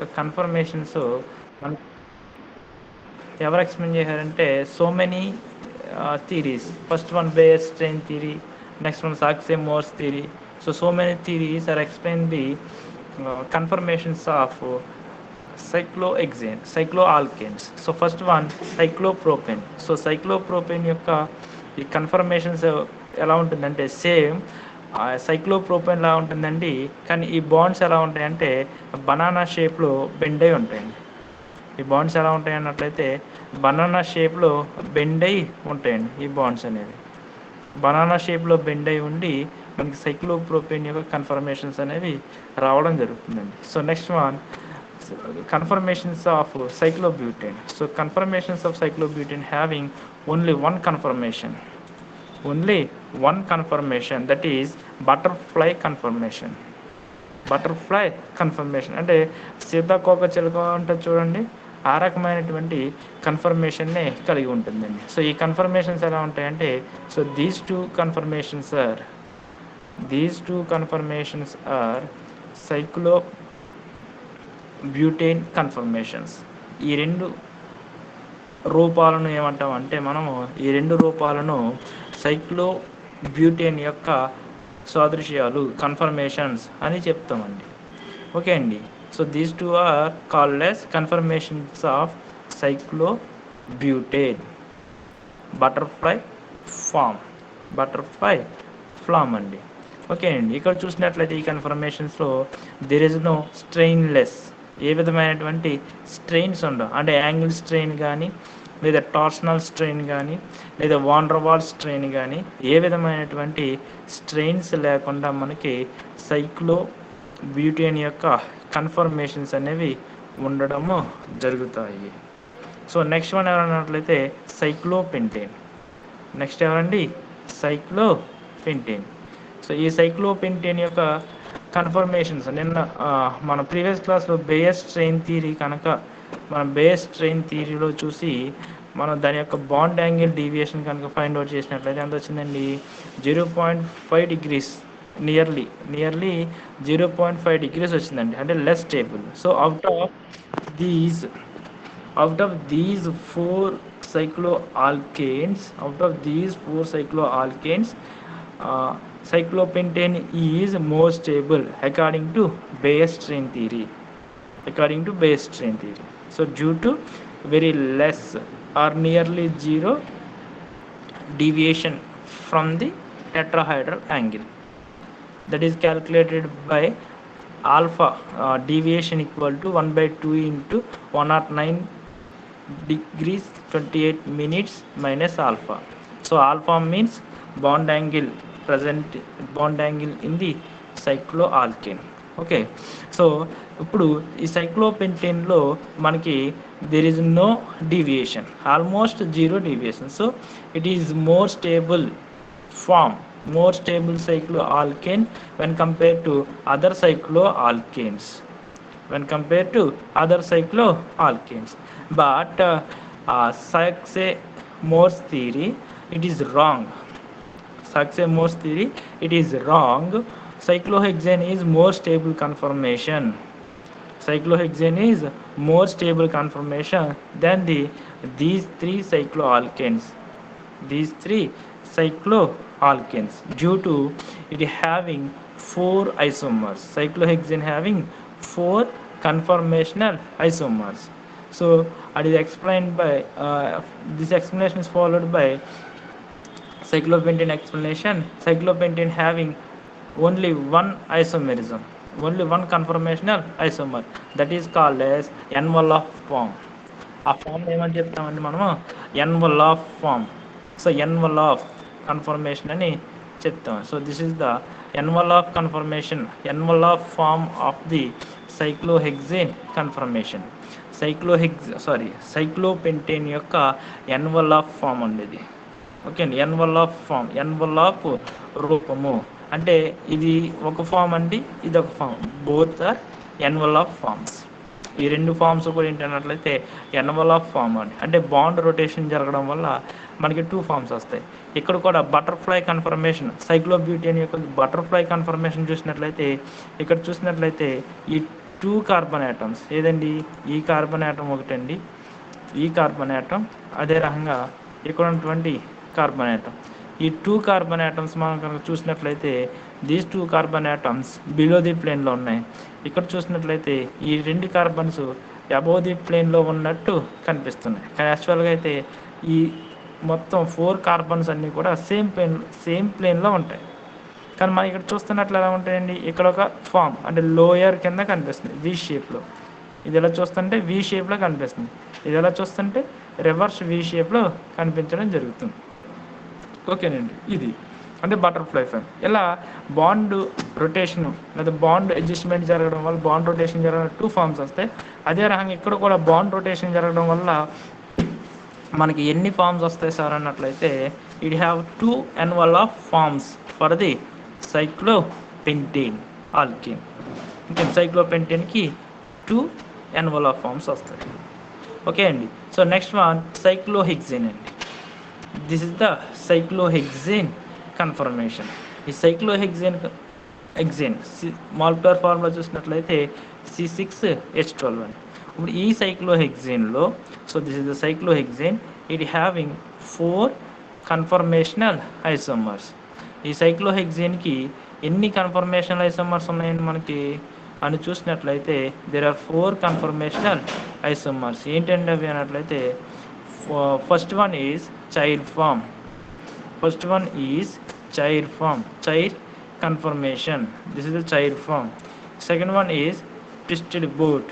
యొక్క కన్ఫర్మేషన్స్ మన ఎవరు ఎక్స్ప్లెయిన్ చేశారంటే so many theories. First one Baeyer strain theory, next one Sachse Mohr theory. So many theories are explain the conformations of cycloalkanes. So first one cyclopropane. So cyclopropane యొక్క ఈ conformations ఎలా ఉంటుందంటే same cyclopropane లా ఉంటుందండి, కానీ ఈ bonds ఎలా ఉంటాయంటే banana షేప్లో బెండ్ అయి ఉంటాయండి. ఈ బాండ్స్ ఎలా ఉంటాయి అన్నట్లయితే బనానా షేప్లో బెండ్ అయి ఉంటాయండి. ఈ బాండ్స్ అనేవి బనానా షేప్లో బెండ్ అయి ఉండి మనకి సైక్లోప్రోపేన్ యొక్క కన్ఫర్మేషన్స్ అనేవి రావడం జరుగుతుందండి. So next one conformations of cyclobutane. So conformations of cyclobutane having only one conformation, that is butterfly conformation. Butterfly confirmation అంటే సీతాకోక చిలుక ఉంటుంది చూడండి, ఆ రకమైనటువంటి కన్ఫర్మేషన్నే కలిగి ఉంటుందండి. సో ఈ కన్ఫర్మేషన్స్ ఎలా ఉంటాయంటే so these two conformations are cyclobutane conformations. ఈ రెండు రూపాలను ఏమంటామంటే మనము ఈ రెండు రూపాలను సైక్లో బ్యూటేన్ యొక్క సాదృశ్యాలు కన్ఫర్మేషన్స్ అని చెప్తామండి. ఓకే అండి. So these two are called as conformations of cyclobutane butterfly form అండి. ఓకే అండి. ఇక్కడ చూసినట్లయితే ఈ కన్ఫర్మేషన్స్లో దెర్ ఇస్ నో స్ట్రెయిన్లెస్, ఏ విధమైనటువంటి స్ట్రెయిన్స్ ఉండవు. అంటే యాంగిల్ స్ట్రెయిన్ కానీ లేదా టార్షనల్ స్ట్రెయిన్ కానీ లేదా వాన్ డెర్ వాల్స్ స్ట్రెయిన్ కానీ ఏ విధమైనటువంటి స్ట్రెయిన్స్ లేకుండా మనకి సైక్లో బ్యూటేన్ యొక్క కన్ఫర్మేషన్స్ అనేవి ఉండడము జరుగుతాయి. సో నెక్స్ట్ వన్ ఎవరన్నట్లయితే సైక్లోపెంటేన్. నెక్స్ట్ ఎవరండి? సైక్లోపెంటేన్. సో ఈ సైక్లోపెంటేన్ యొక్క కన్ఫర్మేషన్స్ నిన్న మన ప్రీవియస్ క్లాస్లో బేయర్ స్ట్రెయిన్ థియరీ కనుక మనం బేయర్ స్ట్రెయిన్ థియరీలో చూసి మనం దాని యొక్క బాండ్ యాంగిల్ డీవియేషన్ కనుక ఫైండ్ అవుట్ చేసినట్లయితే ఎంత వచ్చిందండి? 0.5 degrees, నియర్లీ 0.5 degrees వచ్చిందండి, అంటే less stable. So out of these four cycloalkanes, cyclopentane is more stable according to Bayer strain theory. So due to very less or nearly zero deviation from the tetrahedral angle, that is calculated by alpha deviation equal to 1/2 into 109 degrees 28 minutes minus alpha. So alpha means bond angle in the cycloalkane. Okay. So ఇప్పుడు ఈ సైక్లోపెంటేన్లో మనకి there is no deviation, almost zero deviation. So it is more stable cycloalkane when compared to other cycloalkanes. But Saxe-Morse theory, it is wrong. Cyclohexane is more stable conformation. Than these three cycloalkanes. Due to it having 4 isomers. Cyclohexane having 4 conformational isomers. So it is explained by this explanation is followed by cyclopentane explanation. Cyclopentane having only one isomerism, only one conformational isomer, that is called as envelope form. ఆ form ఏమని చెప్తామండి మనము? Envelope form. So envelope conformation అని చెప్తాం. So this is the envelope form of the cyclohexane conformation. Cyclopentane యొక్క envelope form అండి ఇది. Okay అండి. ఎన్వెలాప్ రూపము అంటే ఇది ఒక ఫామ్ అండి, ఇది ఒక form. Both are envelope forms. ఈ రెండు ఫామ్స్ కూడా ఏంటన్నట్లయితే ఎన్వెలాప్ ఫామ్ అండి. అంటే బాండ్ రొటేషన్ జరగడం వల్ల మనకి 2 ఫామ్స్ వస్తాయి. ఇక్కడ కూడా బటర్ఫ్లై కన్ఫర్మేషన్, సైక్లోబ్యూటేన్ యొక్క బటర్ఫ్లై కన్ఫర్మేషన్ చూసినట్లయితే ఇక్కడ చూసినట్లయితే ఈ 2 కార్బన్ యాటమ్స్. ఏదండి? ఈ కార్బన్ యాటమ్ ఒకటండి, ఈ కార్బన్ యాటమ్, అదే రకంగా ఇక్కడ ఉన్నటువంటి కార్బన్ యాటమ్. ఈ 2 కార్బన్ యాటమ్స్ మనం కనుక చూసినట్లయితే these 2 carbon atoms below the ప్లేన్లో ఉన్నాయి. ఇక్కడ చూసినట్లయితే ఈ 2 కార్బన్స్ అబోవ్ ది ప్లేన్లో ఉన్నట్టు కనిపిస్తున్నాయి. కానీ యాక్చువల్గా అయితే ఈ మొత్తం 4 కార్బన్స్ అన్నీ కూడా సేమ్ ప్లేన్లో ఉంటాయి. కానీ మనం ఇక్కడ చూస్తున్నట్లు ఎలా ఉంటాయండి? ఇక్కడ ఒక ఫామ్ అంటే లోయర్ కింద కనిపిస్తుంది వి షేప్లో. ఇది ఎలా చూస్తుంటే వి షేప్లో కనిపిస్తుంది, ఇది ఎలా చూస్తుంటే రివర్స్ వి షేప్లో కనిపించడం జరుగుతుంది. ఓకేనండి, ఇది అంటే బటర్ఫ్లై ఫైన్. ఇలా బాండ్ రొటేషన్ లేదా బాండ్ అడ్జస్ట్మెంట్ జరగడం వల్ల బాండ్ రొటేషన్ జరగడం 2 ఫామ్స్ వస్తాయి. అదే రకంగా ఇక్కడ కూడా బాండ్ రొటేషన్ జరగడం వల్ల మనకి ఎన్ని ఫామ్స్ వస్తాయి సార్ అన్నట్లయితే it have 2 envelope forms for the cyclopentane alkane. ఇంకా సైక్లోపెంటేన్కి 2 ఎన్వలప్ ఫామ్స్ వస్తాయి. ఓకే అండి. సో నెక్స్ట్ వన్ సైక్లోహెక్సేన్ అండి. This is the cyclohexane conformation. ఈ సైక్లోహెక్సేన్ మాలిక్యులర్ ఫార్ములా చూసినట్లయితే C6H12 అని. ఇప్పుడు ఈ సైక్లోహెక్సేన్లో, so this is the cyclohexane, it having 4 conformational isomers. ఈ సైక్లోహెక్సేన్కి ఎన్ని కన్ఫర్మేషనల్ ఐసోమర్స్ ఉన్నాయండి మనకి అని చూసినట్లయితే దేర్ ఆర్ 4 కన్ఫర్మేషనల్ ఐసోమర్స్. ఏంటండి అవి అన్నట్లయితే first one is chair form. First one is chair form, chair conformation. This is the chair form. Second one is twisted boat.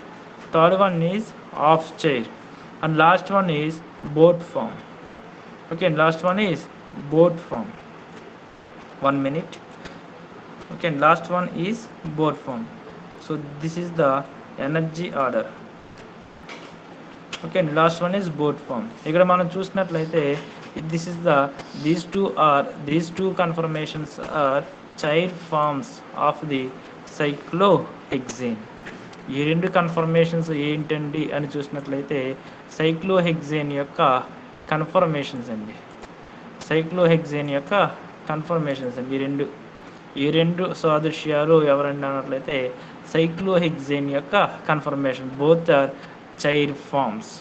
Third one is half chair, and last one is boat form. Okay, last one is boat form. 1 minute. Okay, last one is boat form. So this is the energy order. Okay, last one is boat form. ఇక్కడ మనం చూసినట్లయితే this is the these two conformations are child forms of the cyclohexane. ఈ 2 confirmations ఏంటండి అని చూసినట్లయితే cyclohexane యొక్క confirmations అండి. Cyclohexane యొక్క కన్ఫర్మేషన్స్ అండి ఈ రెండు సాదృశ్యాలు ఎవరండి అన్నట్లయితే సైక్లోహెక్సేన్ యొక్క conformation. Both are chair forms.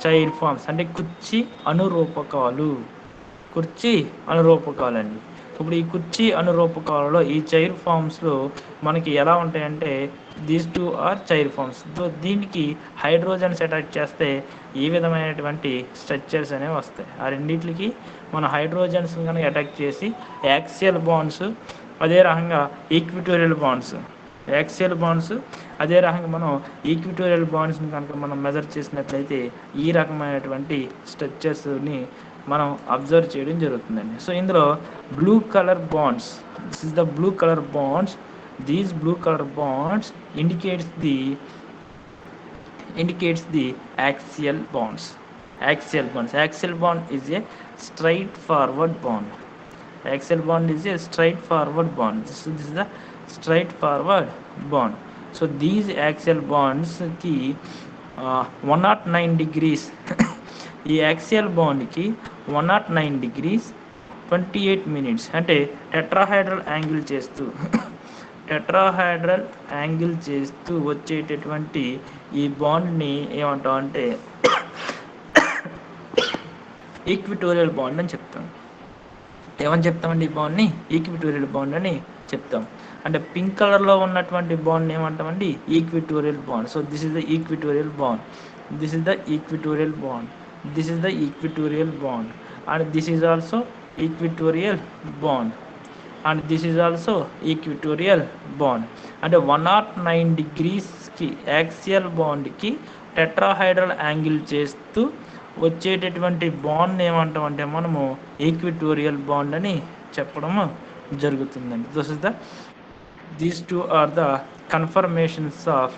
Chair forms అంటే కుర్చీ అనురూపకాలు అండి. ఇప్పుడు ఈ కుర్చీ అనురూపకాలలో ఈ చైర్ ఫామ్స్లో మనకి ఎలా ఉంటాయంటే దీస్ 2 ఆర్ చైర్ ఫామ్స్. దీనికి హైడ్రోజన్స్ అటాచ్ చేస్తే ఈ విధమైనటువంటి స్ట్రక్చర్స్ అనేవి వస్తాయి. ఆ రెండింటికి మన హైడ్రోజన్స్ కనుక అటాచ్ చేసి యాక్సియల్ బాండ్స్, అదే రకంగా ఈక్విటోరియల్ బాండ్స్, అదే రకంగా మనం ఈక్విటోరియల్ బాండ్స్ని కనుక మనం మెజర్ చేసినట్లయితే ఈ రకమైనటువంటి స్ట్రక్చర్స్ని మనం అబ్జర్వ్ చేయడం జరుగుతుందండి. సో ఇందులో blue colour bonds, this is the blue colour bonds. These blue colour bonds indicates the axial bonds. Axial bond is a straightforward bond. Axial bond is a straightforward bond. This is the straightforward bond. So these axial bonds ki 109 degrees ఈ axial బాండ్కి 109 degrees 28 minutes అంటే tetrahedral angle చేస్తూ వచ్చేటటువంటి ఈ బాండ్ని ఏమంటాం అంటే equatorial bond అని చెప్తాం. ఏమని చెప్తామండి ఈ బాండ్ని? ఈక్విటోరియల్ బాండ్ అని చెప్తాం. అంటే పింక్ కలర్లో ఉన్నటువంటి బాండ్ ఏమంటామండి? Equatorial bond. So this is the equatorial bond. This is the equatorial bond, and this is also equatorial bond, and this is also equatorial bond. And 109 degrees కి axial bond కి tetrahedral angle చేస్తూ వచ్చేటటువంటి bond ఏమంటామంటే మనము equatorial bond అని చెప్పడం జరుగుతుందండి. These two are the conformations of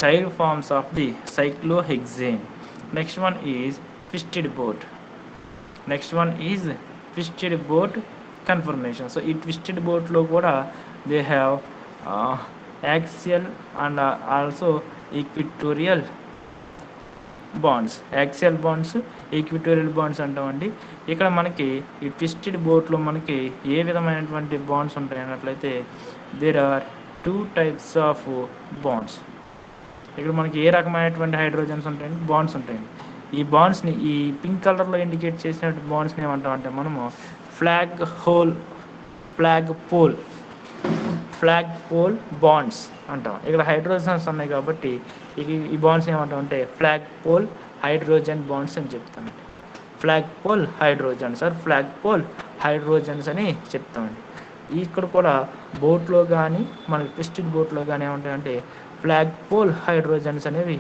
child forms of the cyclohexane. Next one is twisted boat conformation. So ఈ twisted boat లో కూడా they have axial and also equatorial bonds. Axial bonds, equatorial bonds అంటామండి. ఇక్కడ మనకి ఈ twisted బోట్లో మనకి ఏ విధమైనటువంటి బాండ్స్ ఉంటాయి అన్నట్లయితే there are two types of bonds. ఇక్కడ మనకి ఏ రకమైనటువంటి హైడ్రోజన్స్ ఉంటాయండి, బాండ్స్ ఉంటాయండి. ఈ బాండ్స్ని ఈ పింక్ కలర్లో ఇండికేట్ చేసినటువంటి బాండ్స్ని ఏమంటామంటే మనము ఫ్లాగ్ పోల్ బాండ్స్ అంటాం. ఇక్కడ హైడ్రోజన్స్ ఉన్నాయి కాబట్టి ఈ బాండ్స్ ఏమంటాం అంటే ఫ్లాగ్ పోల్ హైడ్రోజన్ బాండ్స్ అని చెప్తామండి. ఫ్లాగ్ పోల్ హైడ్రోజన్స్ అని చెప్తామండి. ఇక్కడ కూడా బోట్లో కానీ మనకి ట్విస్టెడ్ బోట్లో కానీ ఏమంటాయంటే ఫ్లాగ్ పోల్ హైడ్రోజన్స్ అనేవి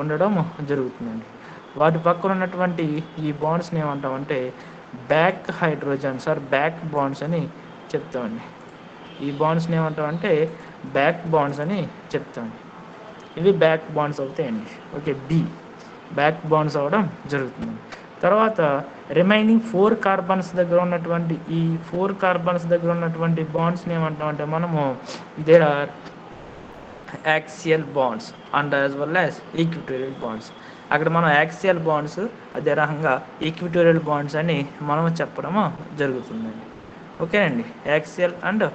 ఉండడం జరుగుతుందండి. వాటి పక్కన ఉన్నటువంటి ఈ బాండ్స్ని ఏమంటామంటే బ్యాక్ హైడ్రోజన్స్ బ్యాక్ బాండ్స్ అని చెప్తామండి. ఈ బాండ్స్ని ఏమంటామంటే బ్యాక్ బాండ్స్ అని చెప్తామండి. ఇవి బ్యాక్ బాండ్స్ అవుతాయండి. ఓకే, బ్యాక్ బాండ్స్ అవ్వడం జరుగుతుంది. తర్వాత రిమైనింగ్ 4 కార్బన్స్ దగ్గర ఉన్నటువంటి బాండ్స్ని ఏమంటామంటే మనము there are axial bonds and as well as equatorial bonds. అక్కడ మనం యాక్సియల్ బాండ్స్ అదే రకంగా ఈక్విటోరియల్ బాండ్స్ అని మనం చెప్పడము జరుగుతుందండి. ఓకే అండి, యాక్సియల్ అండ్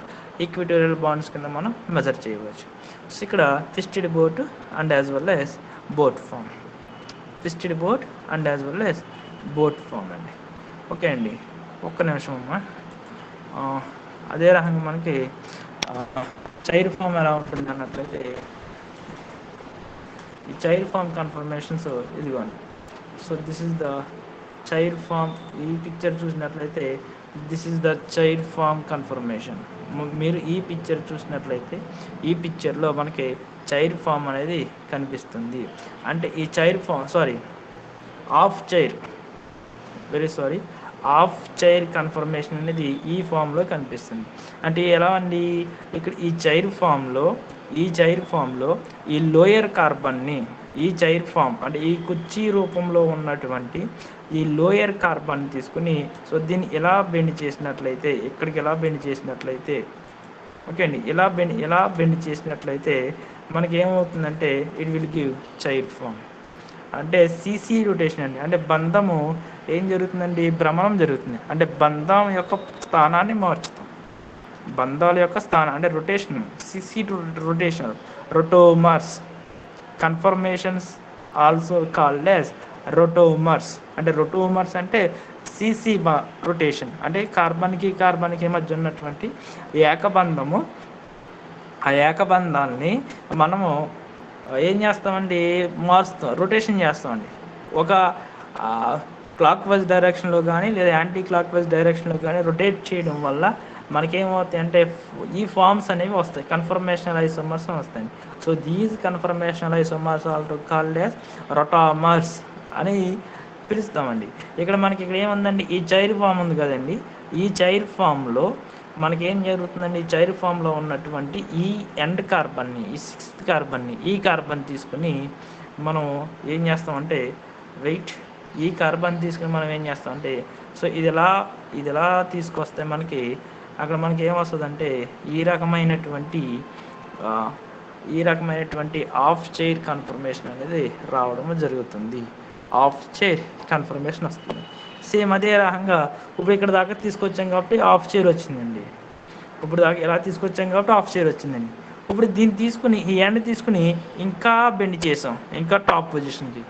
ఈక్విటోరియల్ బాండ్స్ కింద మనం మెజర్ చేయవచ్చు. సో ఇక్కడ twisted boat and as well as boat form అండి. ఓకే అండి, ఒక్క నిమిషం అమ్మా. అదే రకంగా మనకి చైర్ ఫామ్ ఎలా ఉంటుంది అన్నట్లయితే ఈ చైర్ ఫామ్ కన్ఫర్మేషన్స్ ఇదిగోండి. So this is the chair form. ఈ పిక్చర్ చూసినట్లయితే this is the chair form conformation. మీరు ఈ పిక్చర్ చూసినట్లయితే ఈ పిక్చర్లో మనకి చైర్ ఫామ్ అనేది కనిపిస్తుంది. అంటే ఈ chair form half chair conformation అనేది ఈ ఫామ్లో కనిపిస్తుంది. అంటే ఎలా అండి, ఇక్కడ ఈ చైర్ ఫామ్లో ఈ లోయర్ కార్బన్ని ఈ చైర్ ఫామ్ అంటే ఈ కుర్చీ రూపంలో ఉన్నటువంటి ఈ లోయర్ కార్బన్ తీసుకుని సో దీన్ని ఎలా బెండ్ చేసినట్లయితే ఇక్కడికి ఎలా బెండ్ చేసినట్లయితే ఓకే అండి, ఎలా బెండ్ చేసినట్లయితే మనకి ఏమవుతుందంటే it will give chair form. అంటే సిసి రొటేషన్ అండి. అంటే బంధము ఏం జరుగుతుందండి, భ్రమణం జరుగుతుంది. అంటే బంధం యొక్క స్థానాన్ని మార్చుతాం. బంధాల యొక్క స్థానం అంటే rotation, CC rotation, rotamers conformations also called as rotamers. అంటే రొటోమర్స్ అంటే సిసి రొటేషన్ అంటే కార్బన్కి మధ్య ఉన్నటువంటి ఏకబంధము. ఆ ఏకబంధాన్ని మనము ఏం చేస్తామండి, రొటేషన్ చేస్తామండి. ఒక క్లాక్ వైజ్ డైరెక్షన్లో కానీ లేదా యాంటీ క్లాక్ వైజ్ డైరెక్షన్లో కానీ రొటేట్ చేయడం వల్ల మనకేమవుతాయి అంటే ఈ ఫార్మ్స్ అనేవి వస్తాయి, కన్ఫర్మేషనల్ ఐసోమర్స్ వస్తాయి. So these conformational isomers also called as rotamers అని పిలుస్తామండి. ఇక్కడ ఏముందండి, ఈ చైర్ ఫామ్ ఉంది కదండి, ఈ చైర్ ఫామ్లో మనకేం జరుగుతుందండి, ఈ చైర్ ఫామ్లో ఉన్నటువంటి ఈ ఎండ్ కార్బన్ని ఈ 6th కార్బన్ని ఈ కార్బన్ తీసుకుని మనం ఏం చేస్తామంటే ఈ కార్బన్ తీసుకుని మనం ఏం చేస్తామంటే సో ఇది ఎలా తీసుకొస్తే మనకి అక్కడ మనకి ఏమొస్తుందంటే ఈ రకమైనటువంటి హాఫ్ చైర్ కన్ఫర్మేషన్ అనేది రావడం జరుగుతుంది. హాఫ్ చైర్ కన్ఫర్మేషన్ వస్తుంది. సేమ్ అదే రకంగా ఇప్పుడు ఇక్కడ దాకా తీసుకొచ్చాం కాబట్టి హాఫ్ చైర్ వచ్చిందండి. ఇప్పుడు దాకా ఎలా తీసుకొచ్చాం కాబట్టి హాఫ్ చైర్ వచ్చిందండి. ఇప్పుడు దీన్ని తీసుకుని ఈ ఎండ్ తీసుకుని ఇంకా బెండ్ చేసాం, ఇంకా టాప్ పొజిషన్కి.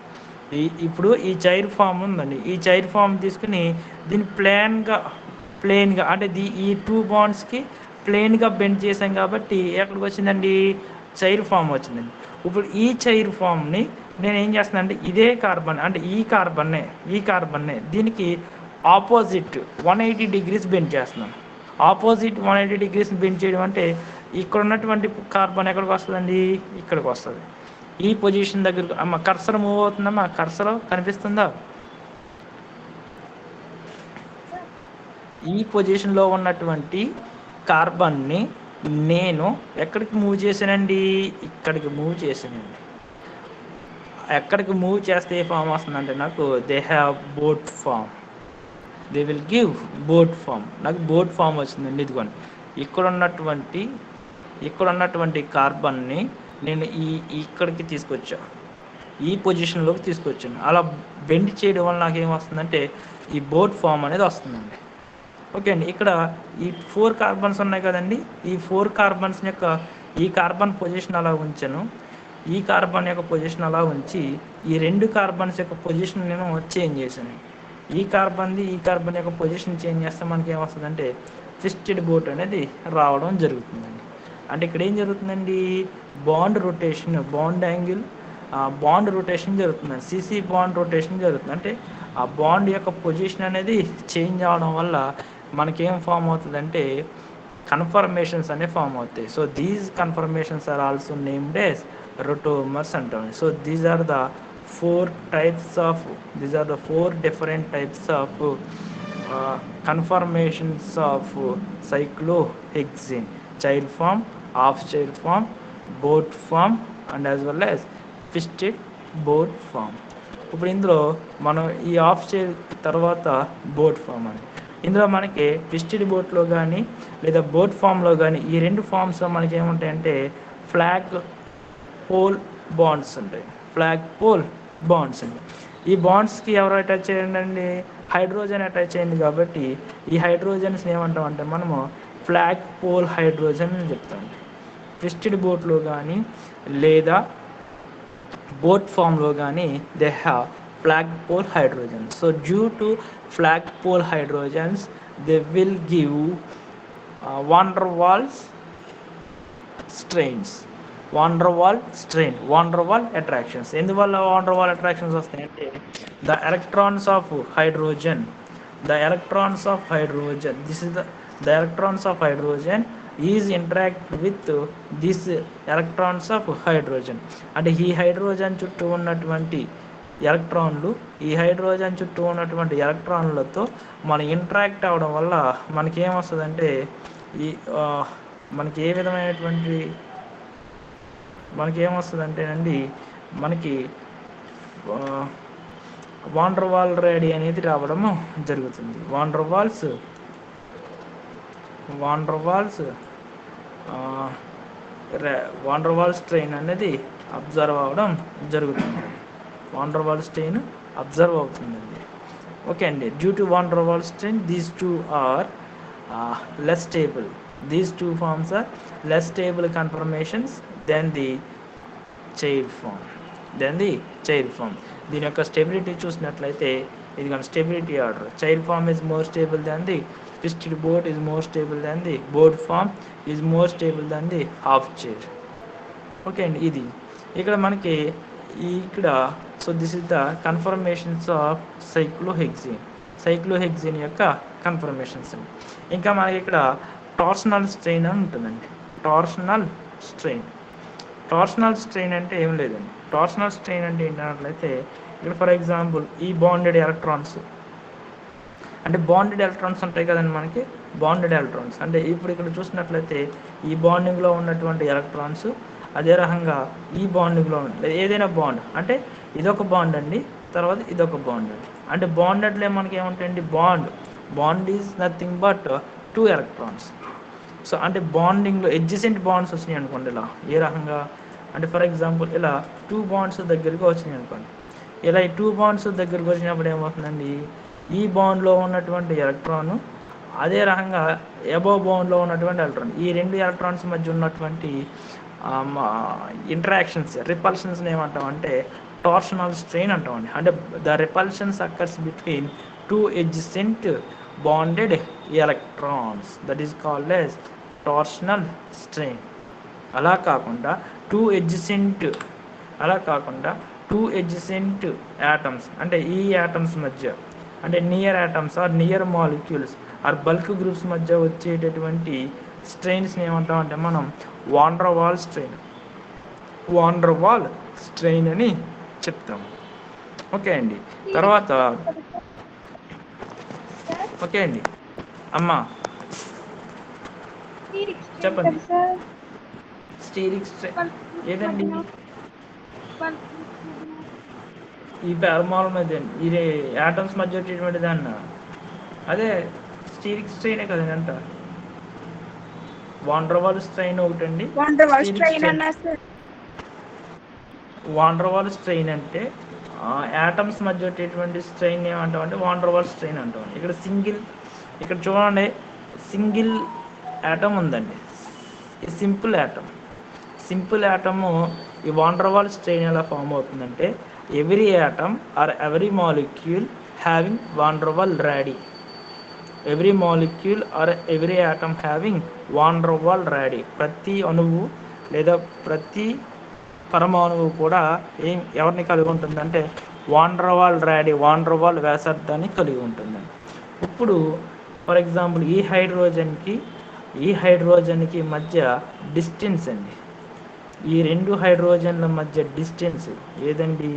ఇప్పుడు ఈ చైర్ ఫామ్ ఉందండి, ఈ చైర్ ఫామ్ తీసుకుని దీన్ని ప్లెయిన్గా అంటే ఈ 2 బాండ్స్కి ప్లెయిన్గా బెండ్ చేసాం కాబట్టి ఎక్కడికి వచ్చిందండి, చైర్ ఫామ్ వచ్చిందండి. ఇప్పుడు ఈ చైర్ ఫామ్ని నేను ఏం చేస్తున్నానంటే ఇదే కార్బన్ అంటే ఈ కార్బన్నే దీనికి ఆపోజిట్ 180 degrees బెండ్ చేస్తున్నాను. ఆపోజిట్ 180 degrees బెండ్ చేయడం అంటే ఇక్కడ ఉన్నటువంటి కార్బన్ ఎక్కడికి వస్తుందండి, ఇక్కడికి వస్తుంది. ఈ పొజిషన్ దగ్గర కర్సర్ మూవ్ అవుతుందమ్మా, కర్సర్ కనిపిస్తుందా? ఈ పొజిషన్లో ఉన్నటువంటి కార్బన్ని నేను ఎక్కడికి మూవ్ చేశానండి, ఇక్కడికి మూవ్ చేశానండి. ఎక్కడికి మూవ్ చేస్తే ఏ ఫామ్ వస్తుందంటే నాకు they have boat form, they will give boat form. నాకు బోట్ ఫామ్ వచ్చిందండి. ఇదిగోండి ఇక్కడ ఉన్నటువంటి కార్బన్ని నేను ఇక్కడికి తీసుకొచ్చాను, ఈ పొజిషన్లోకి తీసుకొచ్చాను. అలా బెండ్ చేయడం వల్ల నాకు ఏమొస్తుందంటే ఈ బోట్ ఫామ్ అనేది వస్తుందండి. ఓకే అండి, ఇక్కడ ఈ 4 కార్బన్స్ ఉన్నాయి కదండి, ఈ 4 కార్బన్స్ యొక్క ఈ కార్బన్ పొజిషన్ అలా ఉంచాను, ఈ కార్బన్ యొక్క పొజిషన్ అలా ఉంచి ఈ 2 కార్బన్స్ యొక్క పొజిషన్ నేను చేంజ్ చేశాను. ఈ కార్బన్ యొక్క పొజిషన్ చేంజ్ చేస్తే మనకి ఏమొస్తుందంటే ట్విస్టెడ్ బోట్ అనేది రావడం జరుగుతుందండి. అంటే ఇక్కడ ఏం జరుగుతుందండి, bond rotation, bond angle, bond rotation జరుగుతుందండి. సిసి బాండ్ రొటేషన్ జరుగుతుంది. అంటే ఆ బాండ్ యొక్క పొజిషన్ అనేది చేంజ్ అవడం వల్ల మనకేం ఫామ్ అవుతుందంటే కన్ఫర్మేషన్స్ అనేవి ఫామ్ అవుతాయి. So these conformations are also named as rotomers అంటాం. So these are the 4 different types of conformations of cyclohexane: child form, half child form, boat form and as well as twisted boat form. ఇప్పుడు ఇందులో మనం ఈ half child తర్వాత boat form అని, ఇందులో మనకి twisted బోట్లో కానీ లేదా బోట్ ఫామ్లో కానీ ఈ 2 ఫామ్స్లో మనకి ఏముంటాయంటే ఫ్లాగ్ పోల్ బాండ్స్ ఉంటాయి. ఫ్లాగ్ పోల్ బాండ్స్ ఉంటాయి. ఈ బాండ్స్కి ఎవరు అటాచ్ చేయండి, హైడ్రోజన్ అటాచ్ అయింది. కాబట్టి ఈ హైడ్రోజన్స్ని ఏమంటాం అంటే మనము ఫ్లాగ్ పోల్ హైడ్రోజన్ అని చెప్తాం. ట్విస్టెడ్ బోట్లో కానీ లేదా బోట్ ఫామ్లో కానీ they have flag pole hydrogen. So due to flag pole hydrogens they will give van der Waals strains, van der Waal attractions. ఎందువల్ల వాండర్ వాల్ అట్రాక్షన్స్ వస్తాయంటే the electrons of hydrogen is interact with this electrons of hydrogen. అంటే ఈ hydrogen చుట్టూ ఉన్నటువంటి ఎలక్ట్రాన్లతో మనం interact అవ్వడం వల్ల మనకి ఏమొస్తుందంటే మనకి ఏమొస్తుందంటేనండి మనకి వాండర్ వాల్ రేడి అనేది రావడము జరుగుతుంది. వాండర్ వాల్ స్ట్రెయిన్ అనేది అబ్జర్వ్ అవ్వడం జరుగుతుంది. అబ్జర్వ్ అవుతుందండి. ఓకే అండి. Due to van der Waal strain these two are less stable. These two forms are less stable conformations than the child form. దీని యొక్క స్టెబిలిటీ చూసినట్లయితే ఇది కానీ stability order. Chair form is more stable than the twisted boat, is more stable than the boat form, is more stable than the half chair. Okay అండి. ఇది ఇక్కడ మనకి so this is the conformations of cyclohexane యొక్క conformations. ఇంకా మనకి ఇక్కడ torsional strain అని ఉంటుందండి. టార్షనల్ స్ట్రెయిన్ అంటే ఏం లేదండి. టార్షనల్ స్ట్రెయిన్ అంటే ఏంటన్నట్లయితే ఇక్కడ ఫర్ ఎగ్జాంపుల్ ఈ బాండెడ్ ఎలక్ట్రాన్స్ ఉంటాయి కదండి మనకి. బాండెడ్ ఎలక్ట్రాన్స్ అంటే ఇప్పుడు ఇక్కడ చూసినట్లయితే ఈ బాండింగ్లో ఉన్నటువంటి ఎలక్ట్రాన్స్ అదే రకంగా ఈ బాండింగ్లో ఏదైనా బాండ్ అంటే ఇదొక బాండ్ అండి, తర్వాత ఇదొక బాండ్ అండి. అంటే బాండెడ్లో మనకి ఏముంటాయండి, bond is nothing but 2 electrons. So అంటే బాండింగ్లో ఎడ్జసెంట్ బాండ్స్ వచ్చినాయి అనుకోండి. ఇలా ఏ రకంగా అంటే ఫర్ ఎగ్జాంపుల్ ఇలా 2 బాండ్స్ దగ్గరికి వచ్చినాయి అనుకోండి. ఇలా ఈ 2 బాండ్స్ దగ్గరికి వచ్చినప్పుడు ఏమవుతుందండి, ఈ బాండ్లో ఉన్నటువంటి ఎలక్ట్రాన్ అదే రకంగా అబోవ్ బాండ్లో ఉన్నటువంటి ఎలక్ట్రాన్, ఈ 2 ఎలక్ట్రాన్స్ మధ్య ఉన్నటువంటి ఇంటరాక్షన్స్, రిపల్షన్స్ని ఏమంటామంటే టార్షనల్ స్ట్రెయిన్ అంటామండి. అంటే the repulsions occurs between 2 adjacent bonded electrons, that is called as torsional strain. అలా కాకుండా 2 adjacent atoms అంటే ఈ ఆటమ్స్ మధ్య అంటే near atoms or near molecules or bulk groups మధ్య వచ్చేటటువంటి స్ట్రెయిన్స్ని ఏమంటామంటే మనం వాండర్ వాల్ స్ట్రెయిన్ అని చెప్తాము. ఓకే అండి. తర్వాత ఓకే అండి అమ్మా చెప్పండి. స్టీరిక్ స్ట్రెయిన్ ఏదండి, ఈ పెర్మాల్ మధ్య ఇది యాటమ్స్ మధ్య వచ్చేటువంటి దాన్న అదే స్టీరిక్ స్ట్రెయినే కదండి అంట. వాండర్ వాల్ స్ట్రెయిన్ ఒకటండి. వాండర్ వాల్ స్ట్రెయిన్ అంటే యాటమ్స్ మధ్య వచ్చేటువంటి స్ట్రెయిన్ ఏమంటామంటే వాండర్ వాల్ స్ట్రెయిన్ అంటాం. ఇక్కడ చూడండి సింగిల్ యాటమ్ ఉందండి, సింపుల్ యాటమ్. సింపుల్ యాటము ఈ వాండర్వాల్ స్ట్రెయిన్ ఎలా ఫామ్ అవుతుందంటే every atom or every molecule having van der Waal radii. Every molecule or every atom having van der Waal radii. ప్రతి అణువు లేదా ప్రతి పరమాణువు కూడా ఎవరిని కలిగి ఉంటుందంటే వాండర్వాల్ రాడీ, వాండర్వాల్ వ్యాసార్థాన్ని కలిగి ఉంటుందండి. ఇప్పుడు ఫర్ ఎగ్జాంపుల్ ఈ హైడ్రోజన్కి మధ్య డిస్టెన్స్ అండి, ఈ రెండు హైడ్రోజన్ల మధ్య డిస్టెన్స్ ఏదండి,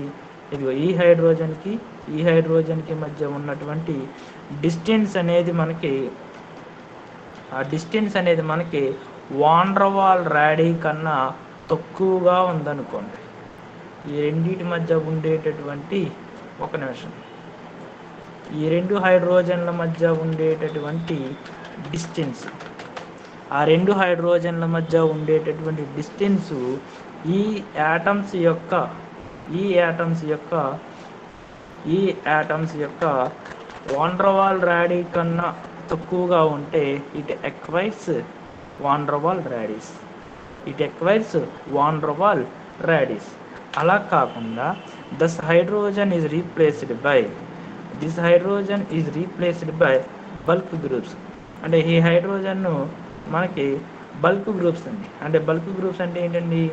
ఇదిగో ఈ హైడ్రోజన్కి మధ్య ఉన్నటువంటి డిస్టెన్స్ అనేది మనకి వాండర్వాల్ రాడీ కన్నా తక్కువగా ఉందనుకోండి. ఈ రెండింటి మధ్య ఉండేటటువంటి ఒక నిమిషం, ఈ రెండు హైడ్రోజన్ల మధ్య ఉండేటటువంటి డిస్టెన్స్, ఆ రెండు హైడ్రోజన్ల మధ్య ఉండేటటువంటి డిస్టెన్స్ ఈ యాటమ్స్ యొక్క వాండర్వాల్ రాడీ కన్నా తక్కువగా ఉంటే ఇట్ ఎక్వైర్స్ వాండర్వాల్ రాడీస్. అలా కాకుండా this hydrogen is replaced by bulk groups. అంటే ఈ హైడ్రోజన్ను మనకి బల్క్ గ్రూప్స్ అండి. అంటే బల్క్ గ్రూప్స్ అంటే ఏంటండి,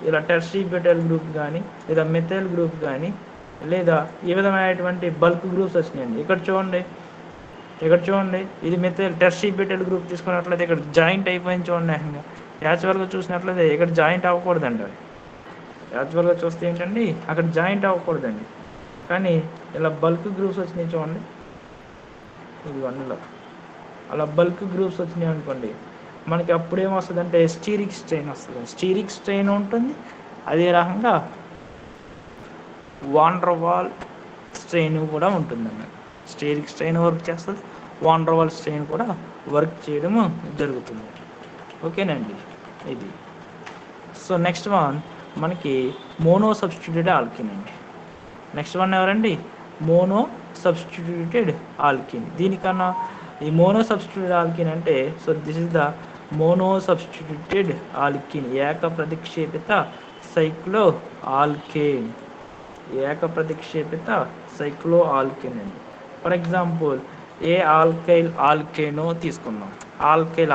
ఇలా టెర్షరీ బ్యూటైల్ గ్రూప్ కానీ లేదా మెథైల్ గ్రూప్ కానీ లేదా ఈ విధమైనటువంటి బల్క్ గ్రూప్స్ వచ్చినాయండి. ఇక్కడ చూడండి ఇది మెథైల్ టెర్షరీ బ్యూటైల్ గ్రూప్ తీసుకున్నట్లయితే ఇక్కడ జాయింట్ అయిపోయింది చూడండి. యాక్చువల్గా చూసినట్లయితే ఇక్కడ జాయింట్ అవ్వకూడదండి. యాక్చువల్గా చూస్తే ఏంటండి అక్కడ జాయింట్ అవ్వకూడదండి, కానీ ఇలా బల్క్ గ్రూప్స్ వచ్చినాయి చూడండి. ఇది అందులో అలా బల్క్ గ్రూప్స్ వచ్చినాయి అనుకోండి, మనకి అప్పుడు ఏమొస్తుందంటే స్టీరిక్ స్ట్రెయిన్ ఉంటుంది. అదే రకంగా వాండర్వాల్ స్ట్రెయిన్ కూడా ఉంటుందండి. స్టీరిక్ స్ట్రెయిన్ వర్క్ చేస్తుంది, వాండర్వాల్ స్ట్రెయిన్ కూడా వర్క్ చేయడం జరుగుతుంది. ఓకేనండి ఇది. సో నెక్స్ట్ వన్ మనకి మోనో సబ్స్టిట్యూటెడ్ ఆల్కిన్ అండి. నెక్స్ట్ వన్ ఎవరండి, మోనో సబ్స్టిట్యూటెడ్ ఆల్కిన్. దీనికన్నా ఈ మోనో సబ్స్టిట్యూటెడ్ ఆల్కిన్ అంటే, so this is the mono substituted alkene, ఏక ప్రతిక్షేపిత సైక్లో ఆల్కేన్ అండి. ఫర్ ఎగ్జాంపుల్ ఏ ఆల్కైల్ ఆల్కేనో తీసుకుందాం. ఆల్కైల్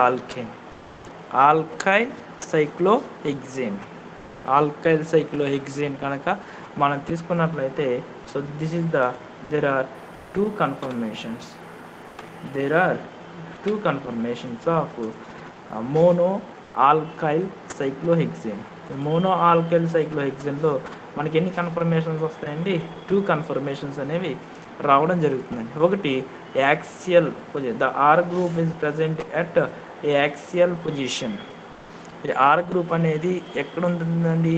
సైక్లోహెక్సేన్ కనుక మనం తీసుకున్నట్లయితే, so this is there are two conformations of mono alkyl cyclohexane. Mono alkyl సైక్లోహెక్సేన్లో మనకి ఎన్ని కన్ఫర్మేషన్స్ వస్తాయండి, 2 కన్ఫర్మేషన్స్ అనేవి రావడం జరుగుతుందండి. ఒకటి axial position, the R group is present at axial position. ఇది ఆర్ గ్రూప్ అనేది ఎక్కడ ఉంటుందండి,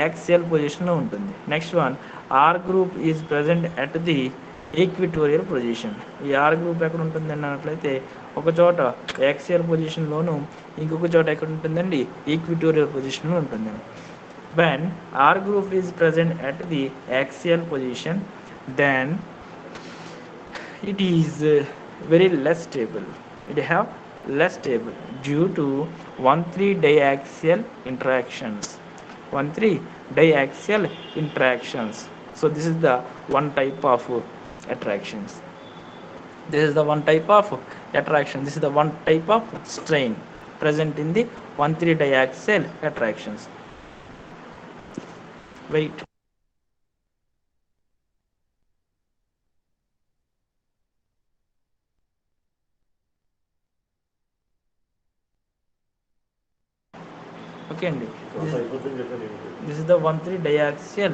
యాక్సియల్ పొజిషన్లో ఉంటుంది. Next one R group is present at the equatorial position. ఈ ఆర్ గ్రూప్ ఎక్కడ ఉంటుంది అన్నట్లయితే ఒక చోట యాక్సియల్ పొజిషన్లోను, ఇంకొక చోట ఎక్కడ ఉంటుందండి, ఈక్విటోరియల్ పొజిషన్లో ఉంటుందండి. when R group is present at the axial position, then it is very less stable. It have less stable due to 1,3 diaxial interactions. So this is the one type of attractions. This is the one type of strain present in the 1,3 diaxial attractions. Wait. Okay అండి, this is the 1,3 diaxial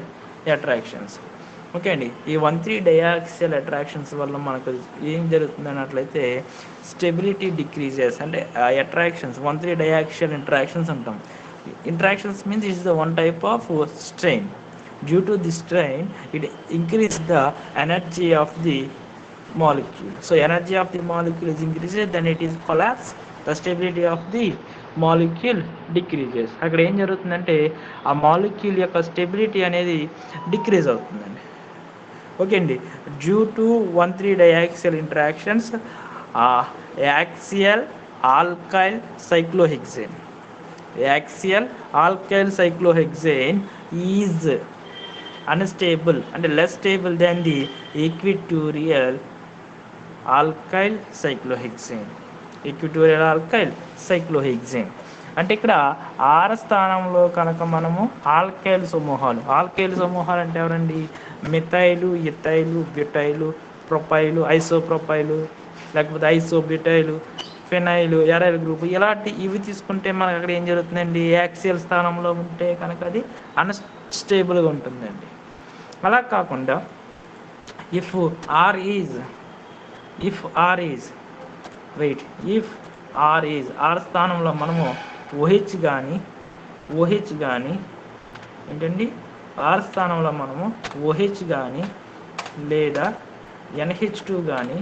attractions. Okay అండి, ఈ 1,3 డయాక్సియల్ attractions వల్ల మనకు ఏం జరుగుతుంది అన్నట్లయితే stability decreases. అంటే ఆ అట్రాక్షన్స్ 1,3 డయాక్సియల్ ఇంటరాక్షన్స్ అంటాం. Interactions means this is the one type of strain. Due to this strain, it increases the energy of the molecule. So energy of the molecule is increases, then it is collapse. The stability of the molecule decreases. అక్కడ ఏం జరుగుతుందంటే ఆ molecule యొక్క stability అనేది decrease అవుతుందండి. Okay అండి, due to 1,3 diaxial interactions axial alkyl cyclohexane. Axial alkyl cyclohexane is unstable అంటే less stable than the equatorial alkyl cyclohexane. Equatorial alkyl cyclohexane అంటే ఇక్కడ 6 స్థానంలో కనుక మనము ఆల్కైల్ సమూహాలు అంటే ఎవరండి? మిథైలు, ఇథైలు, బ్యూటైలు, ప్రొపైలు, ఐసోప్రొపైలు, లేకపోతే ఐసోబ్యూటైలు, ఫినైలు, ఎరైల్ గ్రూప్ ఇలాంటి ఇవి తీసుకుంటే మనకు అక్కడ ఏం జరుగుతుందండి? యాక్సియల్ స్థానంలో ఉంటే కనుక అది అన్స్టేబుల్గా ఉంటుందండి. అలా కాకుండా ఇఫ్ ఆర్ ఈజ్ ఆర్ స్థానంలో మనము ఓహెచ్ కానీ ఏంటండి? ఆర్ స్థానంలో మనము ఓహెచ్ కానీ లేదా NH2 కానీ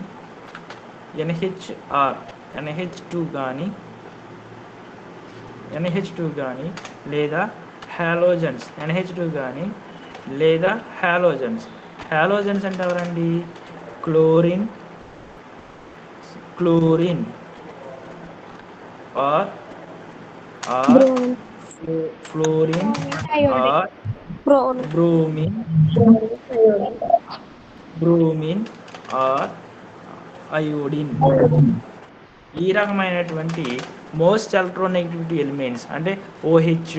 NH2 కానీ లేదా హాలోజన్స్ NH2 కానీ లేదా హాలోజన్స్ అంటే ఎవరండి? Chlorine or fluorine or bromine or iodine. ఈ రకమైనటువంటి మోస్ట్ ఎలక్ట్రోనెగటివిటీ ఎలిమెంట్స్ అంటే OH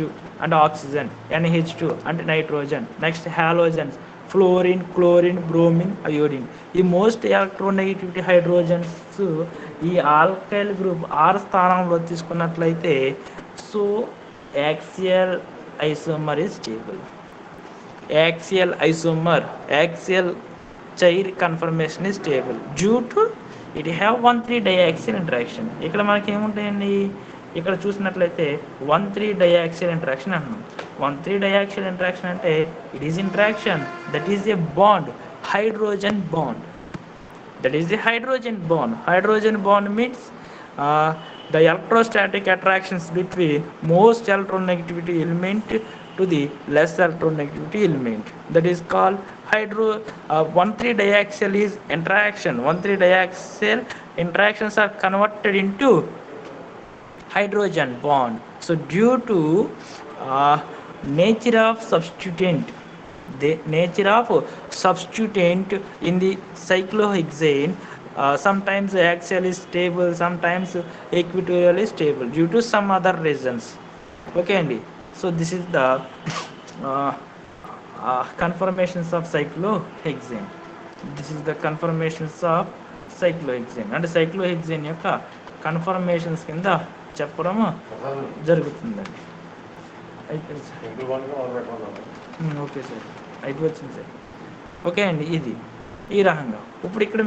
అంటే ఆక్సిజన్, NH2 అంటే nitrogen, next halogens fluorine, chlorine, bromine, iodine. ఈ మోస్ట్ ఎలక్ట్రోనెగటివిటీ హైడ్రోజన్స్ ఈ ఆల్కైల్ గ్రూప్ 6 స్థానంలో తీసుకున్నట్లయితే so axial isomer is stable. Axial chair conformation is stable due to it have 1,3-diaxial interaction. ఇక్కడ మనకి ఏముంటాయండి? ఇక్కడ చూసినట్లయితే 1,3-diaxial interaction అన్నాం. 1,3-diaxial interaction అంటే it is interaction that is a bond, hydrogen bond. Hydrogen bond means the electrostatic attractions between most electronegativity element to the less electronegativity element. That is called 1,3-diaxial is interaction. 1,3-diaxial interactions are converted into hydrogen bond. So due to nature of substituent in the cyclohexane, sometimes axial is stable, sometimes equatorial is stable due to some other reasons. Okay andy, so this is the conformations of cyclohexane. అంటే cyclohexane యొక్క confirmations కింద చెప్పడం జరుగుతుందండి. అయిపోయింది sir. Okay sir, అయిపోయింది sir. Okay అండి, ఇది ఈ రకంగా. ఇప్పుడు ఇక్కడ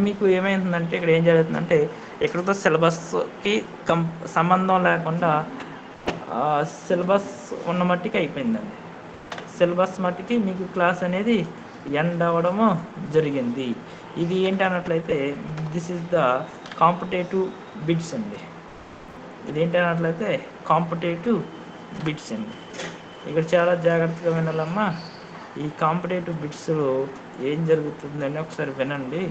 మీకు ఏమైందంటే ఇక్కడ ఏం జరుగుతుందంటే ఇక్కడతో సిలబస్కి సంబంధం లేకుండా సిలబస్ ఉన్న మట్టికి అయిపోయిందండి. సిలబస్ మట్టికి మీకు క్లాస్ అనేది ఎండ్ అవ్వడము జరిగింది. ఇది ఏంటి అన్నట్లయితే this is the competitive bits అండి. ఇదేంటి అన్నట్లయితే కాంపిటేటివ్ బిట్స్ అండి. ఇక్కడ చాలా జాగ్రత్తగా వినాలమ్మా. ఈ కాంపిటేటివ్ బిట్స్లో ఏం జరుగుతుందని ఒకసారి వినండి.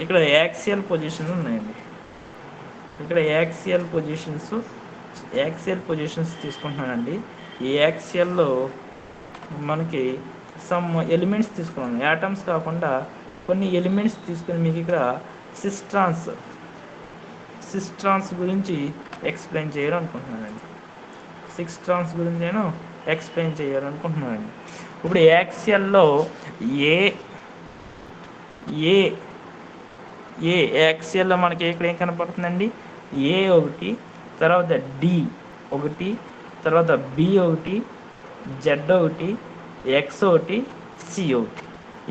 ఇక్కడ యాక్సియల్ పొజిషన్ ఉన్నాయండి. ఇక్కడ యాక్సియల్ పొజిషన్స్ తీసుకుంటున్నానండి. ఈ యాక్సియల్లో మనకి సమ్ ఎలిమెంట్స్ తీసుకున్నాను. యాటమ్స్ కాకుండా కొన్ని ఎలిమెంట్స్ తీసుకుని మీకు ఇక్కడ సిస్ట్రాన్స్ గురించి ఎక్స్ప్లెయిన్ చేయాలనుకుంటున్నానండి. ఇప్పుడు యాక్సియల్లో యాక్సియల్లో మనకి ఇక్కడ ఏం కనపడుతుందండి? A ఒకటి, తర్వాత D ఒకటి, తర్వాత B ఒకటి, Z ఒకటి, X ఒకటి, C ఒకటి.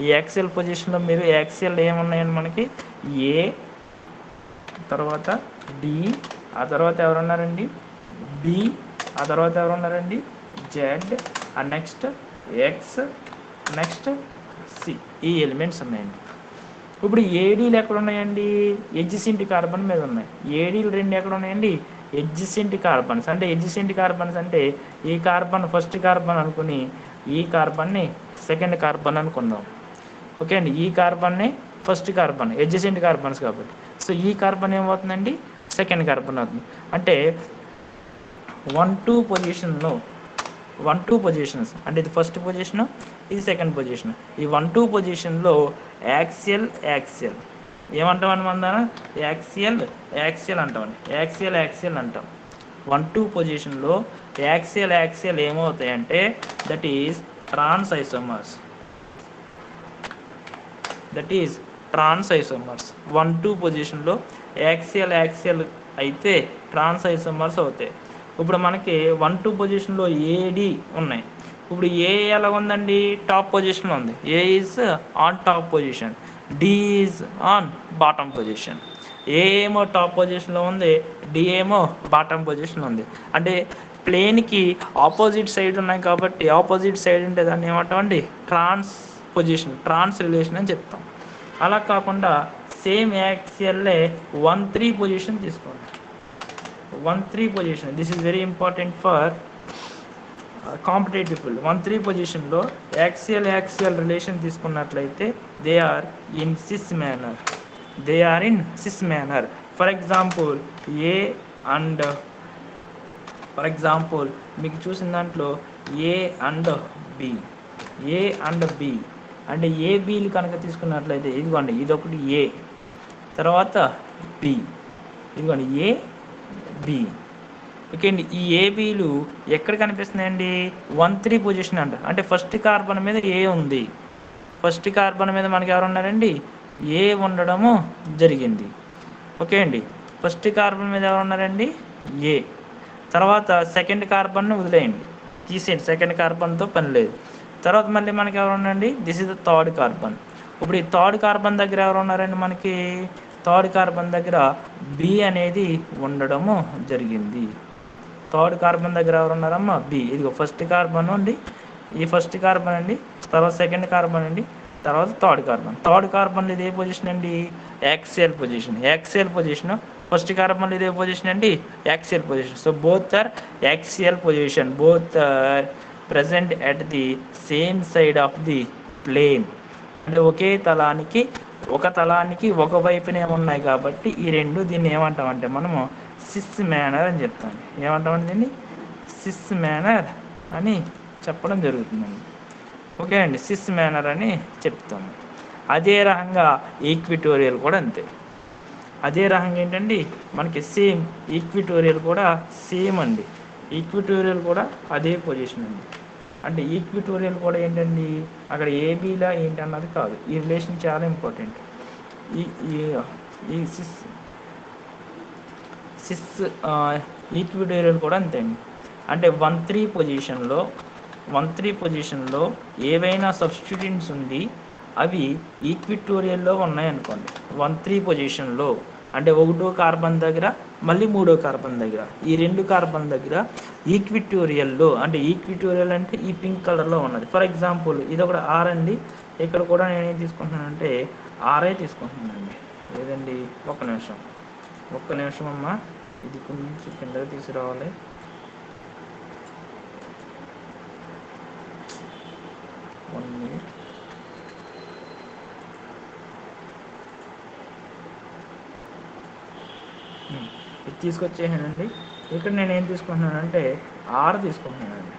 ఈ యాక్సియల్ పొజిషన్లో మీరు యాక్సియల్ ఏమున్నాయండి? మనకి A, తర్వాత D, ఆ తర్వాత ఎవరున్నారండి? B, ఆ తర్వాత ఎవరున్నారండి? Z, ఆ నెక్స్ట్ X, నెక్స్ట్ C. ఈ ఎలిమెంట్స్ ఉన్నాయండి. ఇప్పుడు ఏడీలు ఎక్కడ ఉన్నాయండి? ఎడ్జసెంట్ కార్బన్ మీద ఉన్నాయి. ఏడీలు 2 ఎక్కడ ఉన్నాయండి? Adjacent carbons. అంటే ఎడ్జసెంట్ కార్బన్స్ అంటే ఈ కార్బన్ ఫస్ట్ కార్బన్ అనుకుని ఈ కార్బన్ని సెకండ్ కార్బన్ అనుకుందాం. ఓకే అండి, ఈ కార్బన్నే ఫస్ట్ కార్బన్, ఎడ్జసెంట్ కార్బన్స్ కాబట్టి. సో ఈ కార్బన్ ఏమవుతుందండి, సెకండ్ కార్బన్ అవుతుంది. అంటే 1-2 పొజిషన్లో 1-2 పొజిషన్స్, అంటే ఇది ఫస్ట్ పొజిషన్, ఇది సెకండ్ పొజిషన్. ఈ 1-2 పొజిషన్లో యాక్సియల్ ఏమంటామని మన యాక్సియల్ అంటాం. 1-2 పొజిషన్లో యాక్సియల్ ఏమవుతాయంటే దట్ ఈస్ ట్రాన్స్ ఐసోమర్స్. 1-2 పొజిషన్లో యాక్సియల్ అయితే ట్రాన్స్ ఐసోమర్స్ అవుతాయి. ఇప్పుడు మనకి 1-2 పొజిషన్లో ఏడి ఉన్నాయి. ఇప్పుడు ఏ ఎలా ఉందండి, టాప్ పొజిషన్లో ఉంది. A is on top position, D is on bottom position. A ఏమో టాప్ పొజిషన్లో ఉంది, డి ఏమో బాటమ్ పొజిషన్లో ఉంది. అంటే ప్లేన్కి ఆపోజిట్ సైడ్ ఉన్నాయి కాబట్టి ఆపోజిట్ సైడ్ ఉంటే దాన్ని ఏమంటామండి, ట్రాన్స్ రిలేషన్ అని చెప్తాం. అలా కాకుండా సేమ్ యాక్సియల్లే 1-3 పొజిషన్ తీసుకోండి. 1-3 position, this is very important for competitive field. 1-3 పొజిషన్లో యాక్సియల్ రిలేషన్ తీసుకున్నట్లయితే they are in cis manner. For example మీకు చూసిన దాంట్లో ఏ అండ్ బి అంటే ఏబీలు కనుక తీసుకున్నట్లయితే ఇదిగోండి, ఇదొకటి ఏ, తర్వాత బి, ఇదిగోండి ఏ బి. ఓకే అండి, ఈ ఏబీలు ఎక్కడ కనిపిస్తున్నాయండి, 1-3 పొజిషన్ అంటే ఫస్ట్ కార్బన్ మీద ఏ ఉంది. ఫస్ట్ కార్బన్ మీద మనకి ఎవరు ఉన్నారండి, ఏ ఉండడము జరిగింది. ఓకే అండి, ఫస్ట్ కార్బన్ మీద ఎవరు ఉన్నారండి, ఏ. తర్వాత సెకండ్ కార్బన్ను వదిలేయండి, తీసేయండి, సెకండ్ కార్బన్తో పని లేదు. తర్వాత మళ్ళీ మనకి ఎవరు ఉన్నారండి, this is the third carbon. ఇప్పుడు ఈ థర్డ్ కార్బన్ దగ్గర ఎవరు ఉన్నారండి, మనకి థర్డ్ కార్బన్ దగ్గర బి అనేది ఉండడము జరిగింది. థర్డ్ కార్బన్ దగ్గర ఎవరు ఉన్నారమ్మా, బి. ఇదిగో ఫస్ట్ కార్బన్ అండి, ఈ ఫస్ట్ కార్బన్ అండి, తర్వాత సెకండ్ కార్బన్ అండి, తర్వాత థర్డ్ కార్బన్ ఇది ఏ పొజిషన్ అండి, యాక్సియల్ పొజిషన్. ఫస్ట్ కార్బన్ ఇది ఏ పొజిషన్ అండి, axial position. So both are axial position, both are present at the same side of the plane. అంటే ఒక తలానికి ఒక వైపునే ఉన్నాయి కాబట్టి ఈ రెండు దీన్ని ఏమంటామంటే మనము సిస్ మేనర్ అని చెప్తాం. ఏమంటామంటే దీన్ని సిస్ మేనర్ అని చెప్పడం జరుగుతుందండి. ఓకే అండి, సిస్ మేనర్ అని చెప్తాము. అదే రకంగా ఈక్విటోరియల్ కూడా అంతే. అదే రకంగా ఏంటండి మనకి సేమ్ ఈక్విటోరియల్ కూడా సేమ్ అండి. ఈక్విటోరియల్ కూడా అదే పొజిషన్ అండి. అంటే ఈక్విటోరియల్ కూడా ఏంటండి, అక్కడ ఏబీలా ఏంటి అన్నది కాదు, ఈ రిలేషన్ చాలా ఇంపార్టెంట్. ఈ సిస్ ఈక్విటోరియల్ కూడా అంతే అండి. అంటే 1-3 పొజిషన్లో ఏవైనా సబ్స్టిట్యూయెంట్స్ ఉండి అవి ఈక్విటోరియల్లో ఉన్నాయనుకోండి, 1-3 పొజిషన్లో అంటే 1వ కార్బన్ దగ్గర మళ్ళీ 3వ కార్బన్ దగ్గర, ఈ 2 కార్బన్ దగ్గర ఈక్విటోరియల్లో, అంటే ఈక్విటోరియల్ అంటే ఈ పింక్ కలర్లో ఉన్నది. ఫర్ ఎగ్జాంపుల్ ఇది ఒకటి ఆర్ అండి, ఇక్కడ కూడా నేనేం తీసుకుంటున్నానంటే ఆర్ఏ తీసుకుంటున్నానండి. లేదండి ఒక్క నిమిషం అమ్మా, ఇది కొంచెం కిందకి తీసుకురావాలి. ఇది తీసుకొచ్చేసానండి. ఇక్కడ నేను ఏం తీసుకుంటున్నానంటే ఆర్ తీసుకుంటున్నానండి.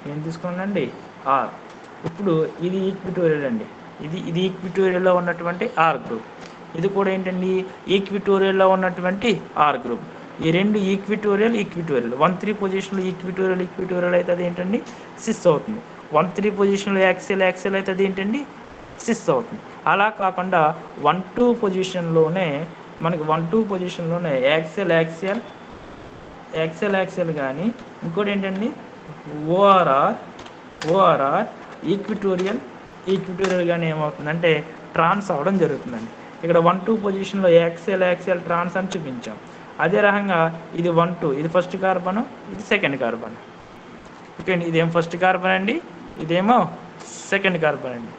ఏం తీసుకున్నానండి, ఆర్. ఇప్పుడు ఇది ఈక్విటోరియల్ అండి, ఇది ఈక్విటోరియల్లో ఉన్నటువంటి ఆర్ గ్రూప్. ఇది కూడా ఏంటండి ఈక్విటోరియల్లో ఉన్నటువంటి ఆర్ గ్రూప్. ఈ రెండు ఈక్విటోరియల్ 1-3 పొజిషన్లో ఈక్విటోరియల్ అయితే అది ఏంటండి సిస్ అవుతుంది. 1-3 పొజిషన్లో యాక్సియల్ అయితే అది ఏంటండి సిస్ అవుతుంది. అలా కాకుండా 1-2 పొజిషన్లోనే మనకి 1-2 పొజిషన్లోనే యాక్సియల్ కానీ ఇంకోటి ఏంటండి ఓఆర్ఆర్ ఈక్విటోరియల్ కానీ ఏమవుతుందంటే ట్రాన్స్ అవ్వడం జరుగుతుందండి. ఇక్కడ 1-2 పొజిషన్లో యాక్సియల్ ట్రాన్స్ అని చూపించాం. అదే రకంగా ఇది 1-2, ఇది ఫస్ట్ కార్బన్, ఇది సెకండ్ కార్బన్. ఓకే అండి, ఇదేమో ఫస్ట్ కార్బన్ అండి, ఇదేమో సెకండ్ కార్బన్ అండి.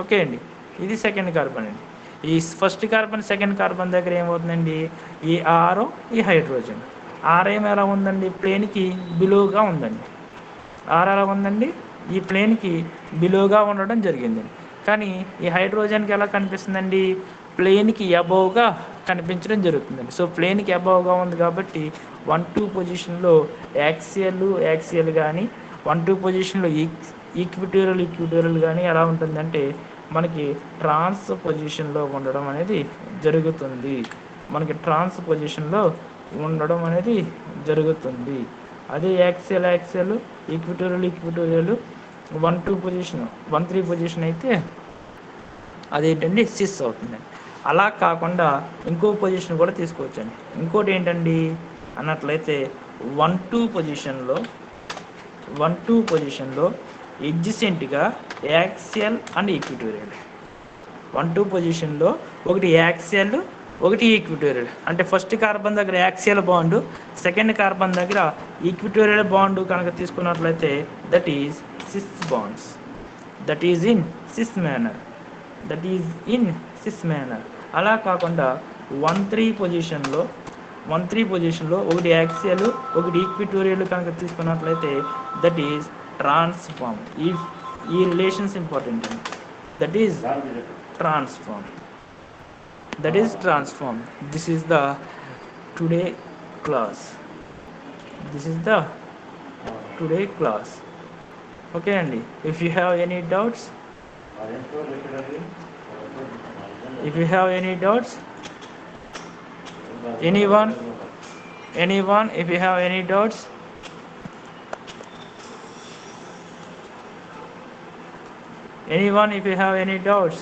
ఓకే అండి, ఇది సెకండ్ కార్బన్ అండి. ఈ ఫస్ట్ కార్బన్ సెకండ్ కార్బన్ దగ్గర ఏమవుతుందండి, ఈ ఆర్ ఈ హైడ్రోజన్. ఆర్ ఏమో ఎలా ఉందండి, ప్లేన్కి బిలోగా ఉందండి. ఆర్ ఎలా ఉందండి, ఈ ప్లేన్కి బిలోగా ఉండడం జరిగిందండి. కానీ ఈ హైడ్రోజన్కి ఎలా కనిపిస్తుందండి, ప్లేన్కి అబౌవ్గా కనిపించడం జరుగుతుందండి. సో ప్లేన్కి అబౌవ్గా ఉంది కాబట్టి 1-2 పొజిషన్లో యాక్సియల్ కానీ 1-2 పొజిషన్లో ఈక్విటోరియల్ కానీ ఎలా ఉంటుందంటే మనకి ట్రాన్స్ పొజిషన్లో ఉండడం అనేది జరుగుతుంది. అదే యాక్సియల్ ఈక్విటోరియల్ 1-2 పొజిషన్ 1-3 పొజిషన్ అయితే అదేంటండి సిస్ అవుతుందండి. అలా కాకుండా ఇంకో పొజిషన్ కూడా తీసుకోవచ్చండి. ఇంకోటి ఏంటండి అన్నట్లయితే 1-2 పొజిషన్లో ఎడ్జసెంట్గా యాక్సియల్ అండ్ ఈక్విటోరియల్. 1-2 పొజిషన్లో ఒకటి యాక్సియల్ ఒకటి ఈక్విటోరియల్. అంటే ఫస్ట్ కార్బన్ దగ్గర యాక్సియల్ బాండ్, సెకండ్ కార్బన్ దగ్గర ఈక్విటోరియల్ బాండ్ కనుక తీసుకున్నట్లయితే that is cis bonds. That is in cis manner. అలా కాకుండా 1-3 పొజిషన్లో ఒకటి యాక్సియల్ ఒకటి ఈక్విటోరియల్ కనుక తీసుకున్నట్లయితే దట్ ఈజ్ ట్రాన్స్ఫార్మ్. ఈ రిలేషన్స్ ఇంపార్టెంట్ అండి. That is transform. This is the today class. Okay అండి. If you have any doubts, anyone if you have any doubts, anyone if you have any doubts.